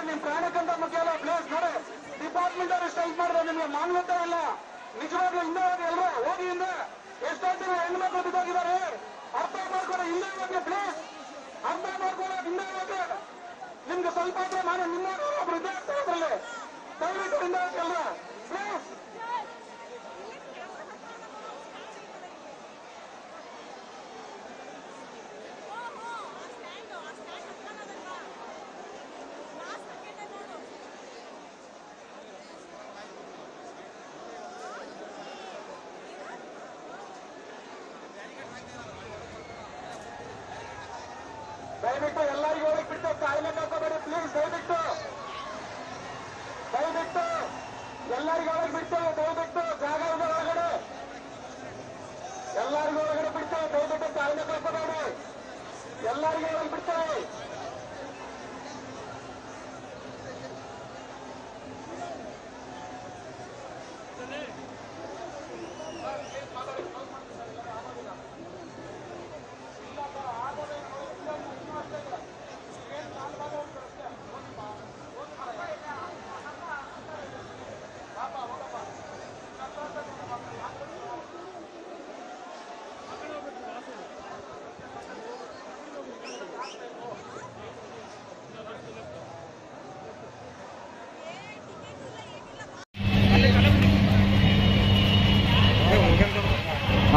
ನಿಮ್ ಪ್ರಾಣಕ್ಕಿಂತ ಮುಖ್ಯ ಅಲ್ಲ. ಪ್ಲೀಸ್ ನೋಡಿ, ಡಿಪಾರ್ಟ್ಮೆಂಟ್ ಅವರು ಸ್ಟ್ರೈಕ್ ಮಾಡಿದ್ರೆ ನಿಮ್ಗೆ ಮಾನ್ಯತೆ ಇಲ್ಲ. ನಿಜವಾಗ್ಲೂ ಹಿಂದೆ ಹೋಗಿ ಎಲ್ಲರೂ ಹೋಗಿ ಹಿಂದೆ. ಎಷ್ಟೊಂದು ಜನ ಹೆಣ್ಮಕ್ಳು ಬಿದ್ದೋಗಿದ್ದಾರೆ, ಅರ್ಥ ಮಾಡ್ಕೊಳ್ಳೋ. ಹಿಂದೆ ಹೋಗಿ ಪ್ಲೀಸ್, ಅರ್ಥ ಮಾಡ್ಕೊಳ್ಳೋ. ಹಿಂದೆ ಹೋಗಿ, ನಿಮ್ಗೆ ಸ್ವಲ್ಪ ನಿಮ್ಮ ಒಬ್ರು ಇದ್ದೇ ಇರ್ತಾರೆ ಅದರಲ್ಲಿ. ದಯವಿಟ್ಟು ಹಿಂದೆ ಹೋಗಿ ಎಲ್ಲರೂ ಪ್ಲೀಸ್. ದಯವಿಟ್ಟು ಎಲ್ಲರಿಗೂ ಹೋಗಿ ಬಿಟ್ಟು ಕಾಯಿಲೆ ಹಾಕೋಬೇಡಿ ಪ್ಲೀಸ್. ದಯವಿಟ್ಟು ಎಲ್ಲರಿಗೂ ಹೋಗಿ ಬಿಟ್ಟು, ದಯವಿಟ್ಟು ಜಾಗ ಇದೆ ಒಳಗಡೆ, ಎಲ್ಲರಿಗೂ ಒಳಗಡೆ ಬಿಟ್ಟು, ದಯವಿಟ್ಟು ಕಾಯಿಲೆ ಹಾಕೋಬೇಡಿ. ಎಲ್ಲರಿಗೂ ಹೋಗಿ ಬಿಡ್ತೇವೆ.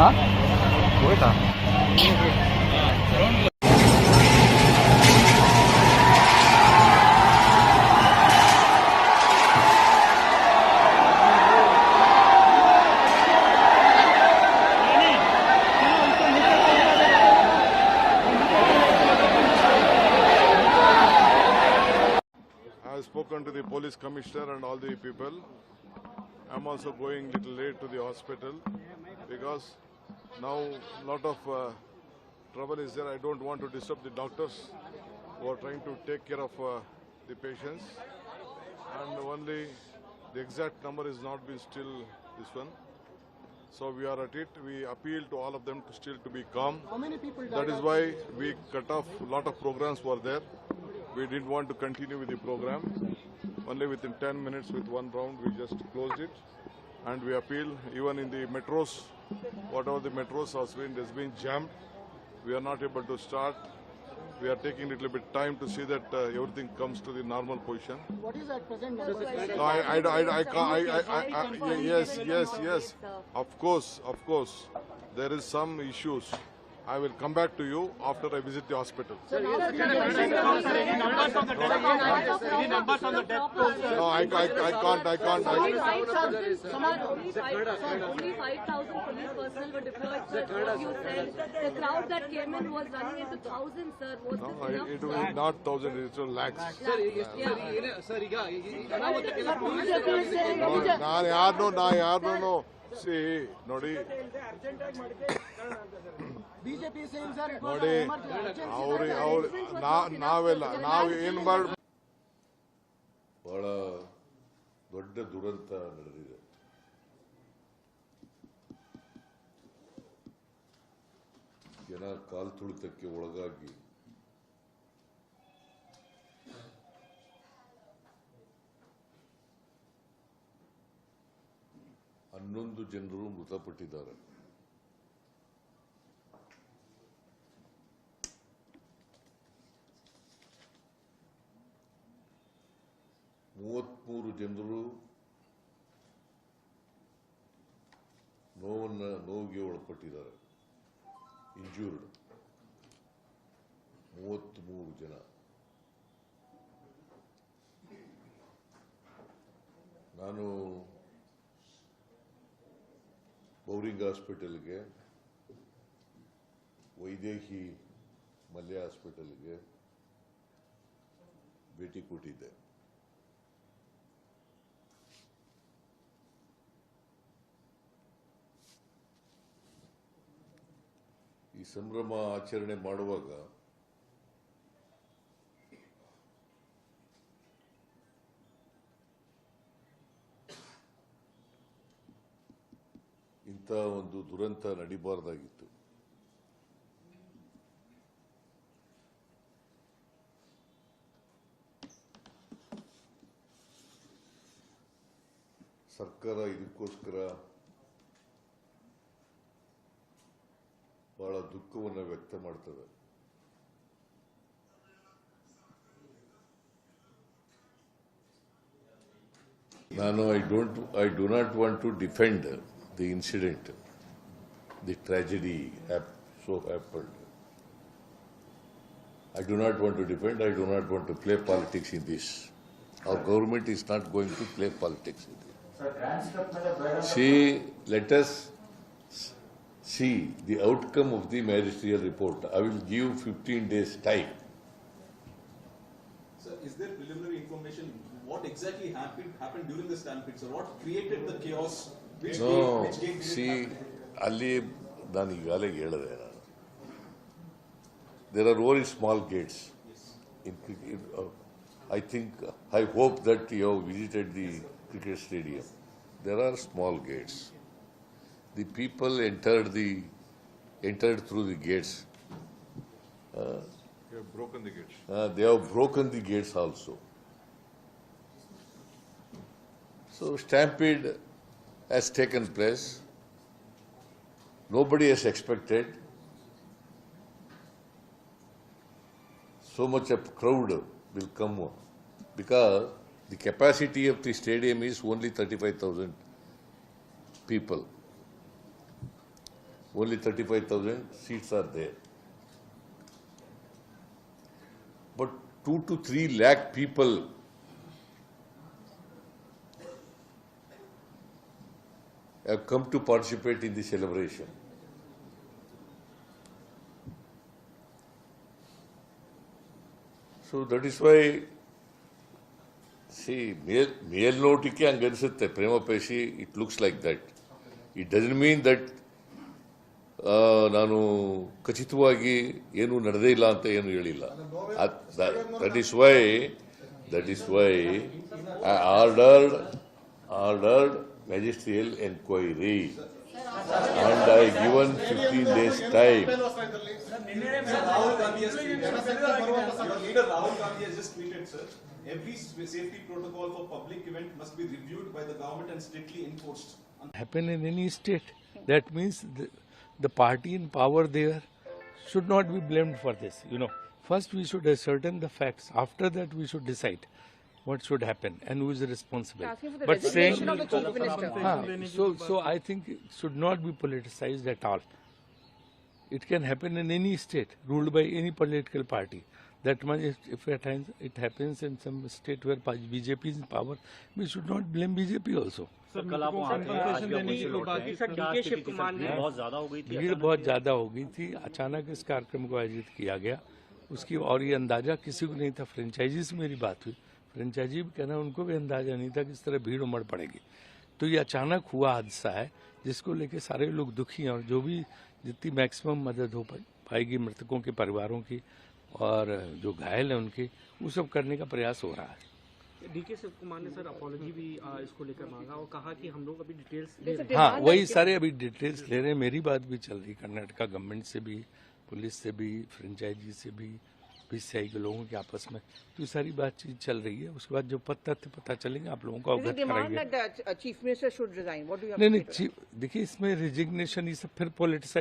हाँ वही था I have spoken to the police commissioner and all the people. I am also going little late to the hospital because now lot of trouble is there. I don't want to disturb the doctors who are trying to take care of the patients, and only the exact number is not been still this one. So we are at it. We appeal to all of them to still to be calm. How many people died? That is why we cut off. A lot of programs were there. We didn't want to continue with the program. Only within 10 minutes with one round we just closed it. And we appeal even in the metros, whatever the metros has been jammed. We are not able to start. We are taking a little bit time to see that everything comes to the normal position. What is at present? No, yes. Of course. There is some issues. I will come back to you after I visit the hospital. Any numbers on the death toll? No, I can't. Only 5,000 police personnel were deployed, sir. What you said, the crowd that came in was running into thousands, sir. Was No, this enough? it was not thousands, it was lakhs. ನಾ ಯಾರನ್ನೂ C ನೋಡಿ BJP same sir. ನೋಡಿ ನಾವು ಏನು ಮಾಡಿ ಬಹಳ ದೊಡ್ಡ ದುರಂತ ನಡೆದಿದೆ. ಜನ ಕಾಲ್ತುಳಿತಕ್ಕೆ ಒಳಗಾಗಿ ಹನ್ನೊಂದು ಜನರು ಮೃತಪಟ್ಟಿದ್ದಾರೆ. ಮೂವತ್ಮೂರು ಜನರು ನೋವಿಗೆ ಒಳಪಟ್ಟಿದ್ದಾರೆ. ಇಂಜೂರ್ಡ್ 33 ಜನ. ನಾನು ಬೌರಿಂಗ್ ಹಾಸ್ಪಿಟಲ್ಗೆ, ವೈದೇಹಿ ಮಲ್ಯ ಹಾಸ್ಪಿಟಲ್ಗೆ ಭೇಟಿ ಕೊಟ್ಟಿದ್ದೆ. ಈ ಸಂಭ್ರಮ ಆಚರಣೆ ಮಾಡುವಾಗ ಇಂಥ ಒಂದು ದುರಂತ ನಡಿಬಾರ್ದಾಗಿತ್ತು. ಸರ್ಕಾರ ಇದಕ್ಕೋಸ್ಕರ ಬಹಳ ದುಃಖವನ್ನು ವ್ಯಕ್ತ ಮಾಡ್ತದೆ. I do not want to defend the incident, the tragedy so happened. I do not want to defend, I do not want to play politics in this. Our government is not going to play politics in this. See, let us see the outcome of the magisterial report. I will give 15 days time. Sir, is there preliminary information? What exactly happened during the stampede? So, what created the chaos? Which gate did See, it happen? ಅಲ್ಲಿ ನಾನು ಈಗಾಗಲೇ ಹೇಳಿದೆ ನಾನು. There are very small gates. I hope that you have visited the cricket stadium. There are small gates. The people entered through the gates. You have broken the gates. They have broken the gates also. So stampede has taken place. Nobody has expected so much of crowd will come because the capacity of the stadium is only 35,000 people. Only 35,000 seats are there. But 2 to 3 lakh people have come to participate in the celebration. So that is why, see, ಮೇಲ್ನೋಟಕ್ಕೆ ಹಂಗನ್ಸುತ್ತೆ, ಪ್ರೇಮ ಪೇಶಿ, it looks like that. It doesn't mean that ನಾನು ಖಚಿತವಾಗಿ ಏನು ನಡೆದೇ ಇಲ್ಲ ಅಂತ ಏನು ಹೇಳಿಲ್ಲ. That is why I ordered magisterial inquiry and I given 15 days time. Rahul Gandhi has tweeted. Your leader Rahul Gandhi has just tweeted, sir. Every safety protocol for public event must be reviewed by the government and strictly enforced. Happen in any state. That means the party in power there should not be blamed for this. First we should ascertain the facts. After that we should decide what should happen and who is responsible. But saying, of the Chief Minister. so I think it should not be politicized at all. It can happen in any state ruled by any political party. That much, if at times it happens in some state where BJP is in power, we should not blame BJP also. कल आप वहाँ थे, आज भी आप वहीं से लौट रहे हैं। क्या स्थिति सर, भीड़ बहुत ज्यादा हो गई थी? भीड़ बहुत ज्यादा हो गई थी। अचानक इस कार्यक्रम को आयोजित किया गया, उसकी और ये अंदाजा किसी को नहीं था। फ्रेंचाइजी से मेरी बात हुई, फ्रेंचाइजी भी कहना उनको भी अंदाजा नहीं था कि इस तरह भीड़ उमड़ पड़ेगी। तो ये अचानक हुआ हादसा है जिसको लेके सारे लोग दुखी हैं और जो भी जितनी मैक्सिमम मदद हो पाएगी मृतकों के परिवारों की और जो घायल हैं उनकी, वो सब करने का प्रयास हो रहा है। डीके शिव कुमार ने सर अपॉलॉजी भी इसको लेकर मांगा और कहा कि हम लोग अभी डिटेल्स हाँ, वही सारे अभी डिटेल्स ले रहे हैं। मेरी बात भी चल रही, कर्नाटका गवर्नमेंट से भी, पुलिस से भी, फ्रेंचाइजी से भी, बीसीआई के लोगों के आपस में, तो ये सारी बातचीत चल रही है। उसके बाद जो तथ्य पता चलेंगे आप लोगों को अवगत कराएंगे। Chief minister should resign. नहीं, देखिए इसमें रिजिग्नेशन ये सब फिर पॉलिटिसाइज